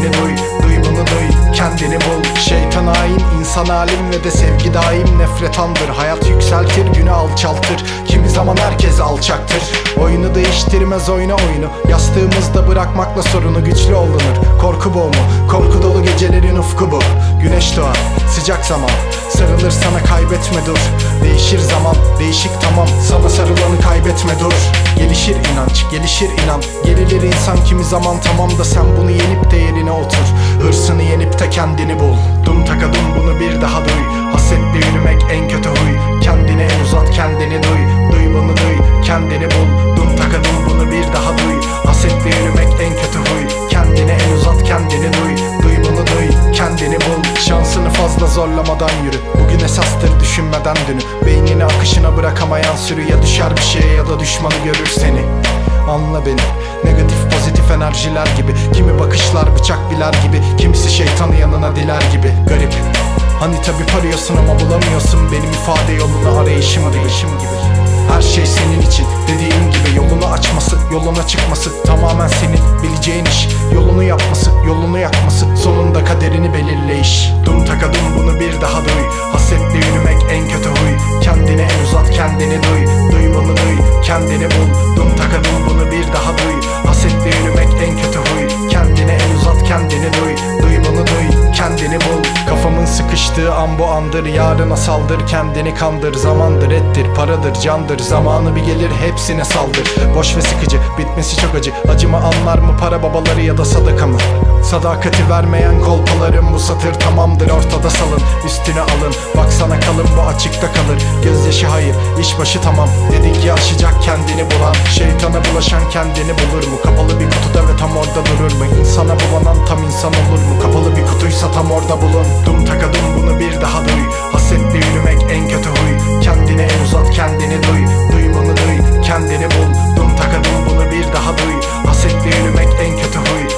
kendini duy. Duy bunu duy, kendini bul. Şeytan hain, insan halim ve de sevgi daim. Nefret andır, hayat yükseltir, günü alçaltır. Kimi zaman herkes alçaktır. Oyunu değiştirmez oyna oyunu. Yastığımızda bırakmakla sorunu güçlü olunur. Korku boğumu, korku dolu gecelerin ufku bu. Güneş doğar, sıcak zaman. Sarılır sana, kaybetme dur. Değişir zaman, değişik tamam. Sana sarılanı kaybetme dur. Gelişir inanç, gelişir inan. Gerilir insan kimi zaman tamam da sen bunu yenip de yerine otur. Hırsını yenip de kendini bul. Dum takadum bunu bir daha duy. Hasetle yürümek en kötü huy. Kendine el uzat, kendini duy. Duy bunu duy, kendini bul. Dum takadum bunu bir daha duy. Hasetle yürümek en kötü huy. Kendine el uzat, kendini duy. Duy bunu duy, kendini bul. Şansını fazla zorlamadan yürü. Bugün esastır düşünmeden dünü. Beynini akışına bırakamayan sürü. Ya düşer bir şeye ya da düşmanı görür seni. Anla beni. Negatif pozitif enerjiler gibi. Kimi bakışlar bıçak biler gibi. Kimisi şeytanı yanına diler gibi. Garip. Hani tabi arıyorsun ama bulamıyorsun. Benim ifade yolunu arayışım gibi. Her şey senin için dediğim gibi. Yolunu açması, yoluna çıkması tamamen senin bileceğin iş. Yolunu yapması, yolunu yakması sonunda kaderini belirleyiş. Dum takadum bunu bir daha duy. Hasetle yürümek en kötü huy. Kendine el uzat, kendini duy. Duy bunu duy, kendini bul. Dum takadum bunu bir daha duy. Hasetle yürümek en kötü huy. Kendine el uzat, kendini duy. Duy bunu duy, kendini bul. Kafamın sıkıştığı an bu andır. Yarına saldır, kendini kandır. Zamandır, ettir, paradır, candır. Zamanı bir gelir hepsine saldır. Boş ve sıkıcı, bitmesi çok acı. Acımı anlar mı para babaları ya da sadaka mı? Sadakati vermeyen kolpalarım. Bu satır tamamdır, ortada salın. Üstüne alın, baksana kalın bu açıkta kalır. Gözyaşı hayır, iş başı tamam. Dedik ya aşacak kendini bulan. Şeytana bulaşan kendini bulur mu? Kapalı bir kutuda ve tam orada durur mu? İnsana bulanan tam insan olur mu? Kapalı bir kutuysa tam orada bulun. Dum takadum bunu bir daha duy. Hasetle yürümek en kötü huy. Kendine el uzat, kendini duy. Duy bunu duy, kendini bul. Dum takadum bunu bir daha duy. Hasetle yürümek en kötü huy.